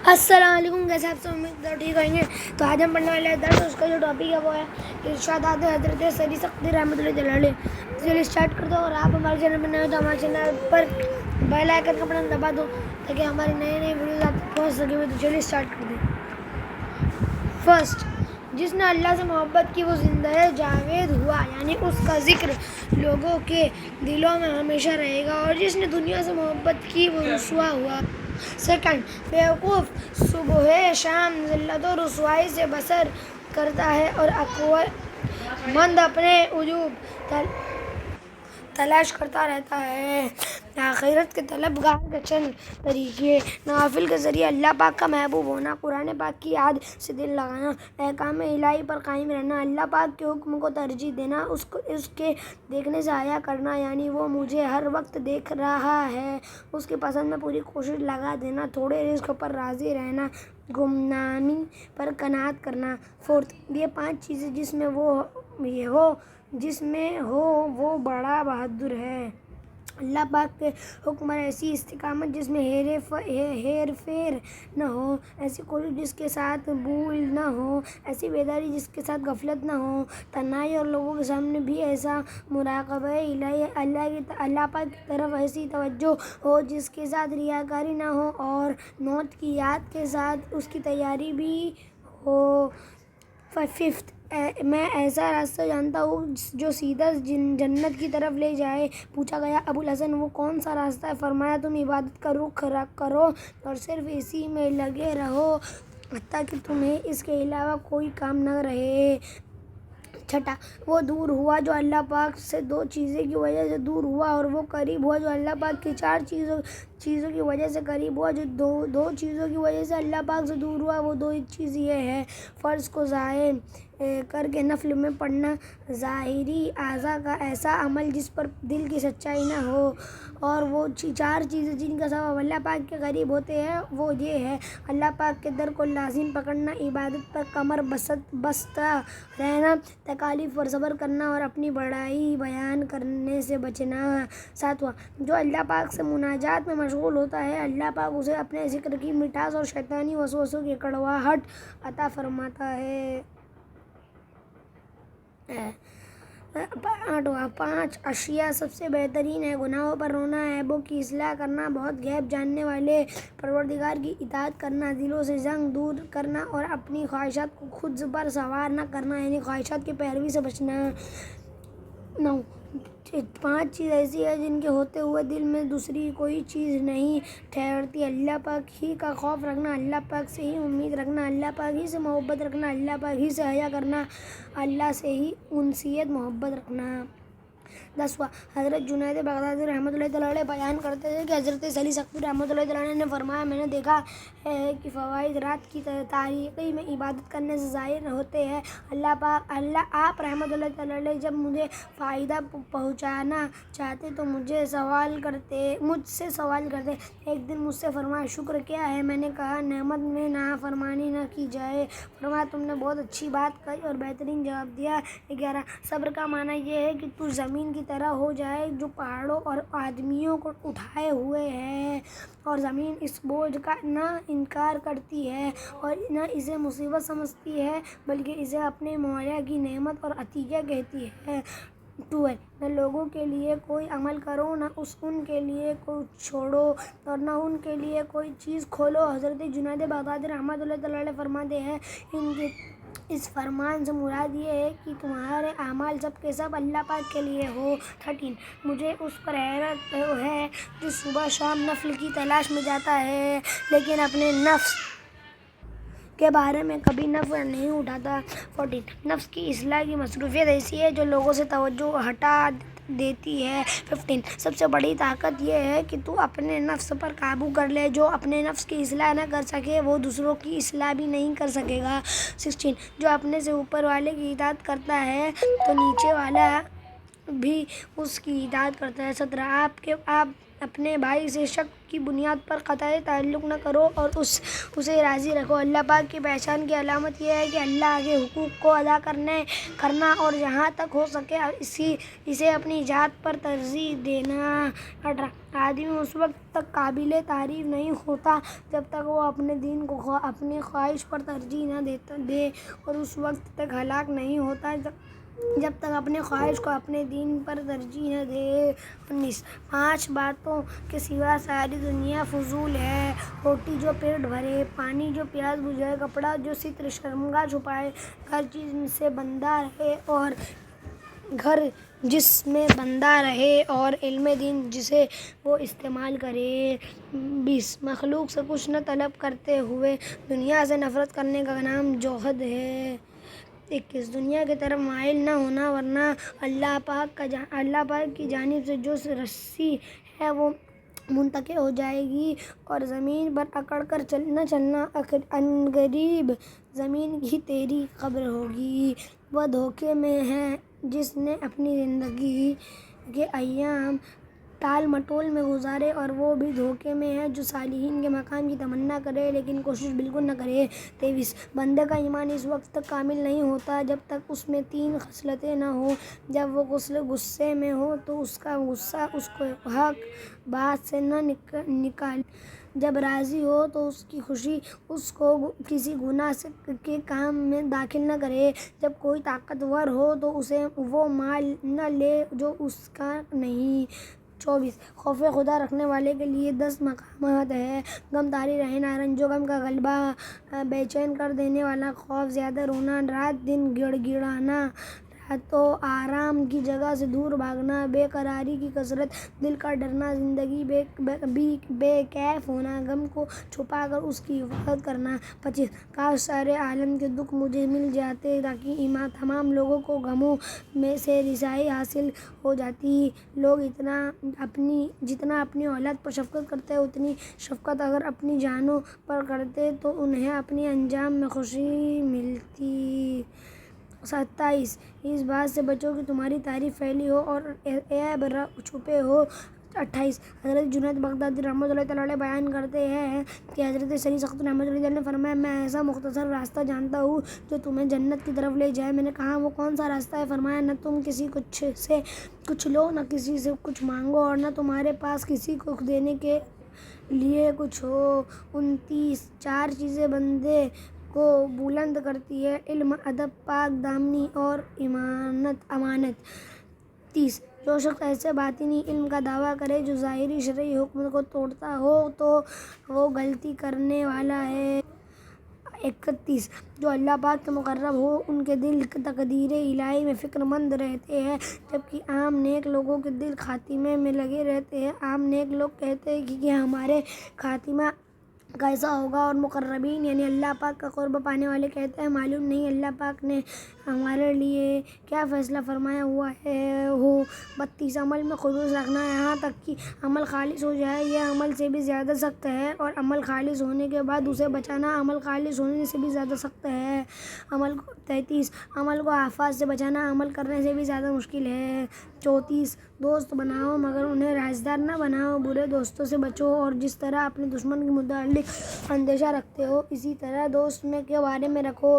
السلام علیکم، کیسے آپ سب امید کرتے ٹھیک ہوئیں گے۔ تو آج ہم پڑھنے والے درس اس کا جو ٹاپک ہے وہ ہے ارشادات حضرت سری سختی رحمۃ اللہ علیہ۔ چلیے اسٹارٹ کر دو، اور آپ ہمارے چینل پر نئے ہو تو ہمارے چینل پر بیل آئکن کا بٹن دبا دو تاکہ ہماری نئی ویڈیوز آپ تک پہنچ سکیں۔ تو چلیے اسٹارٹ کر دیں۔ فرسٹ، جس نے اللہ سے محبت کی وہ زندہ جاوید ہوا، یعنی اس کا ذکر لوگوں کے دلوں میں ہمیشہ رہے گا، اور جس نے دنیا سے محبت کی وہ رسوا ہوا۔ سیکنڈ، بیوقوف صبح شام ذلت و رسوائی سے بسر کرتا ہے اور عقل مند اپنے عجوب تلاش کرتا رہتا ہے۔ آخرت کے طلبگار کے چند طریقے: نوافل کے ذریعے اللہ پاک کا محبوب ہونا، قرآن پاک کی یاد سے دل لگانا، احکام الہی پر قائم رہنا، اللہ پاک کے حکم کو ترجیح دینا، اس کے دیکھنے سے حیا کرنا، یعنی وہ مجھے ہر وقت دیکھ رہا ہے، اس کی پسند میں پوری کوشش لگا دینا، تھوڑے رزق پر راضی رہنا، گمنامی پر قناعت کرنا۔ فورتھ، یہ 5 چیزیں جس میں ہو وہ بڑا بہادر ہے۔ اللہ پاک کے حکم پر ایسی استقامت جس میں ہیر پھیر نہ ہو، ایسی کوشش جس کے ساتھ بھول نہ ہو، ایسی بیداری جس کے ساتھ غفلت نہ ہو، تنہائی اور لوگوں کے سامنے بھی ایسا مراقبہ الہی، اللہ پاک کی طرف ایسی توجہ ہو جس کے ساتھ ریاکاری نہ ہو، اور موت کی یاد کے ساتھ اس کی تیاری بھی ہو۔ ففتھ، میں ایسا راستہ جانتا ہوں جو سیدھا جنت کی طرف لے جائے۔ پوچھا گیا، ابو الحسن وہ کون سا راستہ ہے؟ فرمایا، تم عبادت کا رخ کرو اور صرف اسی میں لگے رہو حتیٰ کہ تمہیں اس کے علاوہ کوئی کام نہ رہے۔ چھٹا، وہ دور ہوا جو اللہ پاک سے 2 چیزوں کی وجہ سے دور ہوا، اور وہ قریب ہوا جو اللہ پاک کی 4 چیزوں کی وجہ سے قریب ہوا۔ جو دو چیزوں کی وجہ سے اللہ پاک سے دور ہوا وہ 2 چیز یہ ہے: فرض کو ضائع کر کے نفل میں پڑھنا، ظاہری اعضاء کا ایسا عمل جس پر دل کی سچائی نہ ہو، اور وہ 4 چیزیں جن کا سبب اللہ پاک کے قریب ہوتے ہیں وہ یہ ہے: اللہ پاک کے در کو لازم پکڑنا، عبادت پر کمر بستہ رہنا، تکالیف پر صبر کرنا، اور اپنی بڑائی بیان کرنے سے بچنا۔ 7واں، جو اللہ پاک سے مناجات میں مشغول ہوتا ہے، اللہ پاک اسے اپنے ذکر کی مٹھاس اور شیطانی وسوسوں کی کڑواہٹ عطا فرماتا ہے۔ 8واں، 5 اشیاء سب سے بہترین ہیں: گناہوں پر رونا، عیبوں کی اصلاح کرنا، بہت غیب جاننے والے پروردگار کی اطاعت کرنا، دلوں سے زنگ دور کرنا، اور اپنی خواہشات کو خود پر سوار نہ کرنا، یعنی خواہشات کی پیروی سے بچنا۔ 9، 5 چیز ایسی ہیں جن کے ہوتے ہوئے دل میں دوسری کوئی چیز نہیں ٹھہرتی: اللہ پاک ہی کا خوف رکھنا، اللہ پاک سے ہی امید رکھنا، اللہ پاک ہی سے محبت رکھنا، اللہ پاک ہی سے حیا کرنا، اللہ سے ہی انسیت محبت رکھنا۔ 10واں، حضرت جنید بغدادی رحمۃ اللہ علیہ بیان کرتے تھے کہ حضرت سری سختی رحمۃ اللہ علیہ نے فرمایا، میں نے دیکھا ہے کہ فوائد رات کی تاریکی میں عبادت کرنے سے ظاہر ہوتے ہیں۔ آپ رحمۃ اللہ علیہ جب مجھے فائدہ پہنچانا چاہتے تو مجھ سے سوال کرتے۔ ایک دن مجھ سے فرمایا، شکر کیا ہے؟ میں نے کہا، نعمت میں نافرمانی نہ کی جائے۔ فرمایا، تم نے بہت اچھی بات کہی اور بہترین جواب دیا۔ 11، صبر کا معنی یہ ہے کہ تو زمین کی طرح ہو جائے جو پہاڑوں اور آدمیوں کو اٹھائے ہوئے ہے، اور زمین اس بوجھ کا نہ انکار کرتی ہے اور نہ اسے مصیبت سمجھتی ہے، بلکہ اسے اپنے مولا کی نعمت اور عطیہ کہتی ہے۔ 12، نہ لوگوں کے لیے کوئی عمل کرو، نہ ان کے لیے کچھ چھوڑو، اور نہ ان کے لیے کوئی چیز کھولو۔ حضرت جنید بغدادی رحمۃ اللہ علیہ فرماتے ہیں، اس فرمان سے مراد یہ ہے کہ تمہارے اعمال سب کے سب اللہ پاک کے لیے ہو۔ 13، مجھے اس پر حیرت ہے جو صبح شام نفل کی تلاش میں جاتا ہے لیکن اپنے نفس کے بارے میں کبھی نفع نہیں اٹھاتا۔ 14، نفس کی اصلاح کی مصروفیت ایسی ہے جو لوگوں سے توجہ ہٹا دیتی ہے۔ 15، سب سے بڑی طاقت یہ ہے کہ تو اپنے نفس پر قابو کر لے۔ جو اپنے نفس کی اصلاح نہ کر سکے وہ دوسروں کی اصلاح بھی نہیں کر سکے گا۔ 16، جو اپنے سے اوپر والے کی اطاعت کرتا ہے تو نیچے والا بھی اس کی اطاعت کرتا ہے۔ 17، آپ اپنے بھائی سے شک کی بنیاد پر قطعی تعلق نہ کرو اور اسے راضی رکھو۔ اللہ پاک کی پہچان کی علامت یہ ہے کہ اللہ کے حقوق کو ادا کرنا اور جہاں تک ہو سکے اسے اپنی ذات پر ترجیح دینا۔ 18 آدمی اس وقت تک قابل تعریف نہیں ہوتا جب تک وہ اپنے دین کو اپنی خواہش پر ترجیح نہ دے، اور اس وقت تک ہلاک نہیں ہوتا جب تک اپنی خواہش کو اپنے دین پر ترجیح نہ دے۔ 19 5 باتوں کے سوا ساری دنیا فضول ہے: روٹی جو پیٹ بھرے، پانی جو پیاس بجھائے، کپڑا جو ستر شرمگاہ چھپائے، گھر جس میں بندہ رہے اور علم دین جسے وہ استعمال کرے۔ 20 مخلوق سے کچھ نہ طلب کرتے ہوئے دنیا سے نفرت کرنے کا نام زہد ہے۔ 21 دنیا کی طرف مائل نہ ہونا، ورنہ اللہ پاک کی جانب سے جو رسی ہے وہ منتقل ہو جائے گی اور زمین پر اکڑ کر نہ چلنا، عنقریب زمین ہی تیری قبر ہوگی۔ وہ دھوکے میں ہے جس نے اپنی زندگی کے ایام ٹال مٹول میں گزارے، اور وہ بھی دھوکے میں ہے جو صالحین کے مقام کی تمنا کرے لیکن کوشش بالکل نہ کرے۔ 23 بندے کا ایمان اس وقت تک کامل نہیں ہوتا جب تک اس میں 3 خصلتیں نہ ہوں۔ جب وہ غصے میں ہو تو اس کا غصہ اس کو حق بات سے نہ نکالے، جب راضی ہو تو اس کی خوشی اس کو کسی گناہ کے کام میں داخل نہ کرے، جب کوئی طاقتور ہو تو اسے وہ مال نہ لے جو اس کا نہیں۔ 24 خوف خدا رکھنے والے کے لیے 10 مقامات ہیں: غم طاری رہنا، رنج و غم کا غلبہ، بے چین کر دینے والا خوف، زیادہ رونا، رات دن گڑ گڑانا، رات و آرام کی جگہ سے دور بھاگنا، بے قراری کی کثرت، دل کا ڈرنا، زندگی بے کیف ہونا، غم کو چھپا کر اس کی حفاظت کرنا۔ 25 کاش سارے عالم کے دکھ مجھے مل جاتے تاکہ تمام لوگوں کو غموں میں سے رسائی حاصل ہو جاتی۔ لوگ جتنا اپنی اولاد پر شفقت کرتے ہیں اتنی شفقت اگر اپنی جانوں پر کرتے تو انہیں اپنے انجام میں خوشی ملتی۔ 27 اس بات سے بچو کہ تمہاری تعریف پھیلی ہو اور عیب چھپے ہو۔ 28 حضرت جنید بغدادی رحمۃ اللہ تعالیٰ علیہ بیان کرتے ہیں کہ حضرت سری سخت رحمۃ اللہ علیہ نے فرمایا، میں ایسا مختصر راستہ جانتا ہوں جو تمہیں جنت کی طرف لے جائے۔ میں نے کہا وہ کون سا راستہ ہے؟ فرمایا، نہ تم کسی سے کچھ لو، نہ کسی سے کچھ مانگو، اور نہ تمہارے پاس کسی کو دینے کے لیے کچھ ہو۔ 29 4 چیزیں بندے کو بلند کرتی ہیں: علم، ادب، پاک دامنی اور امانت۔ 30 جو شخص ایسے باطنی علم کا دعویٰ کرے جو ظاہری شرعی حکم کو توڑتا ہو تو وہ غلطی کرنے والا ہے۔ 31 جو اللہ پاک کے مقرب ہو ان کے دل تقدیر الہی میں فکر مند رہتے ہیں، جبکہ عام نیک لوگوں کے دل خاتمے میں لگے رہتے ہیں۔ عام نیک لوگ کہتے ہیں کہ ہمارا خاتمہ کیسا ہوگا، اور مقربین یعنی اللہ پاک کا قرب پانے والے کہتے ہیں معلوم نہیں اللہ پاک نے ہمارے لیے کیا فیصلہ فرمایا ہوا ہو۔ 32 عمل میں خلوص رکھنا یہاں تک کہ عمل خالص ہو جائے یہ عمل سے بھی زیادہ سخت ہے، اور عمل خالص ہونے کے بعد اسے بچانا عمل خالص ہونے سے بھی زیادہ سخت ہے۔ 33 عمل کو آفات سے بچانا عمل کرنے سے بھی زیادہ مشکل ہے۔ 34 دوست بناؤ مگر انہیں رازدار نہ بناؤ، برے دوستوں سے بچو، اور جس طرح اپنے دشمن کے متعلق اندیشہ رکھتے ہو اسی طرح دوست کے بارے میں رکھو۔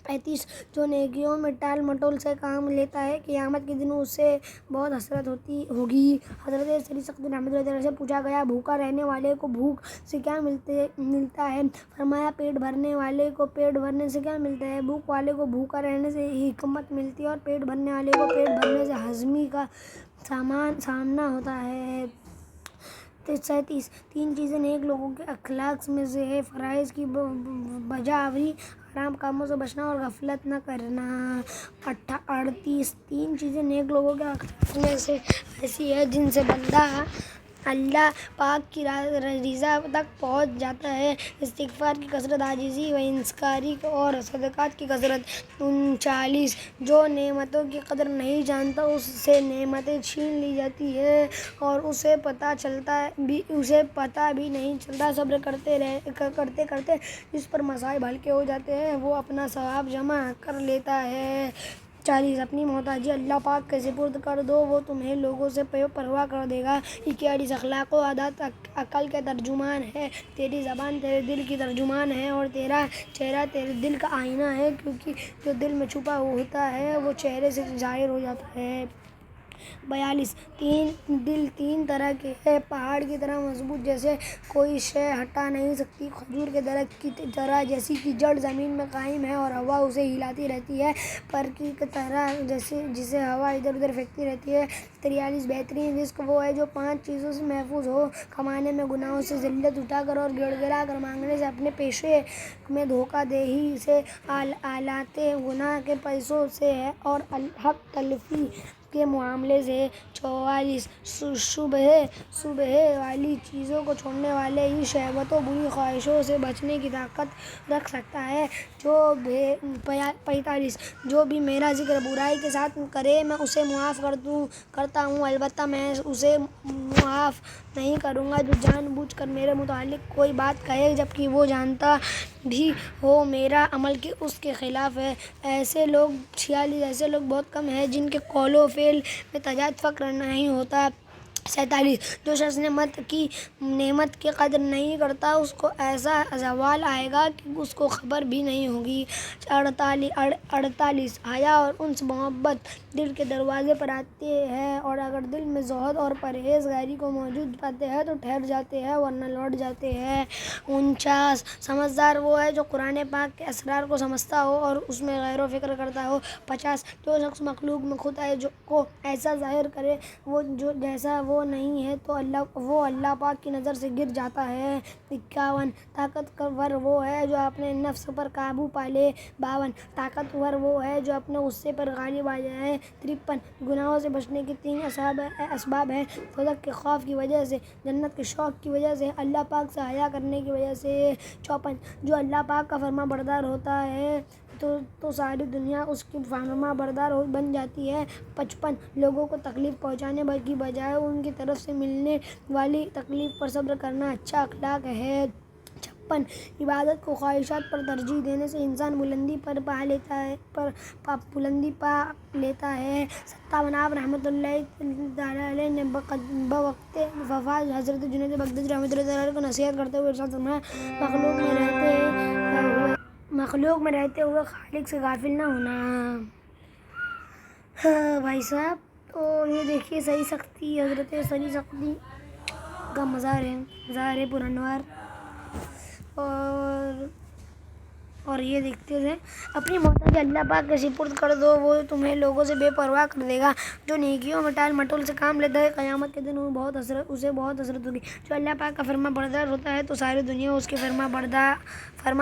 35 جو نیکیوں میں ٹال مٹول سے کام لیتا ہے قیامت کے دن اسے بہت حسرت ہوگی۔ حضرت سری سخت رحمۃ اللہ علیہ سے پوچھا گیا، بھوکا رہنے والے کو بھوک سے کیا ملتا ہے؟ فرمایا، پیٹ بھرنے والے کو پیٹ بھرنے سے کیا ملتا ہے؟ بھوک والے کو بھوکا رہنے سے حکمت ملتی ہے، اور پیٹ بھرنے والے کو پیٹ بھرنے سے ہضمی کا سامنا ہوتا ہے۔ 37 3 چیزیں نیک لوگوں کے اخلاق میں سے ہے: فرائض کی بجاوری، حرام کاموں سے بچنا اور غفلت نہ کرنا۔ 38 3 چیزیں نیک لوگوں کے اخلاق میں سے ایسی ہیں جن سے بندہ اللہ پاک کی رضا تک پہنچ جاتا ہے: استغفار کی کثرت، عاجزی و انکساری اور صدقات کی کثرت۔ 39 جو نعمتوں کی قدر نہیں جانتا اس سے نعمتیں چھین لی جاتی ہیں اور اسے پتہ بھی نہیں چلتا۔ صبر کرتے کرتے جس پر مصائب ہلکے ہو جاتے ہیں وہ اپنا ثواب جمع کر لیتا ہے۔ 40 اپنی محتاجی اللہ پاک کے سپرد کر دو، وہ تمہیں لوگوں سے پرواہ کر دے گا۔ 41 اخلاق و عادات عقل کے ترجمان ہے، تیری زبان تیرے دل کی ترجمان ہے اور تیرا چہرہ تیرے دل کا آئینہ ہے، کیونکہ جو دل میں چھپا ہوتا ہے وہ چہرے سے ظاہر ہو جاتا ہے۔ 42 دل 3 طرح کے ہے، پہاڑ کی طرح مضبوط جسے کوئی شے ہٹا نہیں سکتی، کھجور کے درخت کی طرح جس کی جڑ زمین میں قائم ہے اور ہوا اسے ہلاتی رہتی ہے، پر کی طرح جسے ہوا ادھر ادھر پھینکتی رہتی ہے۔ 43 بہترین رزق وہ ہے جو 5 چیزوں سے محفوظ ہو، کمانے میں گناہوں سے، ذلت اٹھا کر اور گڑ گڑا کر مانگنے سے، اپنے پیشے میں دھوکہ دہی سے، آلات گناہ کے پیسوں سے اور حق تلفی کے معاملے سے۔ 44 شبہ والی چیزوں کو چھوڑنے والے ہی شہوت و بری خواہشوں سے بچنے کی طاقت رکھ سکتا ہے۔ 45 جو بھی میرا ذکر برائی کے ساتھ کرے میں اسے معاف کرتا ہوں، البتہ میں اسے معاف نہیں کروں گا جو جان بوجھ کر میرے متعلق کوئی بات کہے جبکہ وہ جانتا بھی ہو میرا عمل کہ اس کے خلاف ہے۔ 46 ایسے لوگ بہت کم ہیں جن کے قول و فعل میں تضاد فکر نہیں ہوتا۔ 47 جو شخص نعمت کی قدر نہیں کرتا اس کو ایسا زوال آئے گا کہ اس کو خبر بھی نہیں ہوگی۔ 48 حیا اور انس محبت دل کے دروازے پر آتے ہیں اور اگر دل میں زہد اور پرہیزگاری کو موجود پاتے ہیں تو ٹھہر جاتے ہیں ورنہ لوٹ جاتے ہیں۔ 49 سمجھدار وہ ہے جو قرآن پاک کے اسرار کو سمجھتا ہو اور اس میں غور و فکر کرتا ہو۔ 50 جو شخص مخلوق میں خدا کو ایسا ظاہر کرے جو جیسا وہ نہیں ہے تو وہ اللہ پاک کی نظر سے گر جاتا ہے۔ 51 طاقتور وہ ہے جو اپنے نفس پر قابو پا لے۔ 52 طاقتور وہ ہے جو اپنے غصے پر غالب آ جائے۔ 53 گناہوں سے بچنے کے 3 اسباب ہیں، دوزخ کے خوف کی وجہ سے، جنت کے شوق کی وجہ سے، اللہ پاک سے حیا کرنے کی وجہ سے۔ 54 جو اللہ پاک کا فرما بردار ہوتا ہے تو ساری دنیا اس کی فرما بردار بن جاتی ہے۔ 55 لوگوں کو تکلیف پہنچانے کی بجائے ان کی طرف سے ملنے والی تکلیف پر صبر کرنا اچھا اخلاق ہے۔ 56 عبادت کو خواہشات پر ترجیح دینے سے انسان بلندی پا لیتا ہے۔ 57 آپ رحمۃ اللہ تعالیٰ علیہ نے بوقت وفات حضرت جنید بغدادی رحمۃ اللہ تعالیٰ علیہ کو نصیحت کرتے ہوئے ارشاد فرمایا، مخلوق میں رہتے ہوئے خالق سے غافل نہ ہونا۔ بھائی صاحب تو یہ دیکھیے صحیح سختی حضرت صحیح سختی کا مزار ہے پرانوار، اور یہ دیکھتے ہوئے اپنی محتاجی اللہ پاک کے سپرد کر دو، وہ تمہیں لوگوں سے بے پرواہ کر دے گا۔ جو نیکیوں میں ٹال مٹول سے کام لیتا ہے قیامت کے دن اسے بہت حسرت ہوگی۔ جو اللہ پاک کا فرما بردار ہوتا ہے تو ساری دنیا اس کے فرما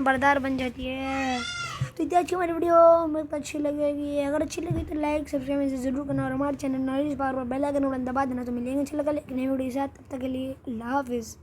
بردار بن جاتی ہے۔ تو اتنی اچھی ہماری ویڈیو میرے کو اچھی لگے گی، اگر اچھی لگی تو لائک سبسکرائب سے ضرور کرنا اور ہمارے چینل نالج پاور پر بیل آئکن دبا دینا۔ تو ملیں گے ان شاء اللہ کل ایک نئی ویڈیو کے ساتھ، تب تک کے لیے اللہ حافظ۔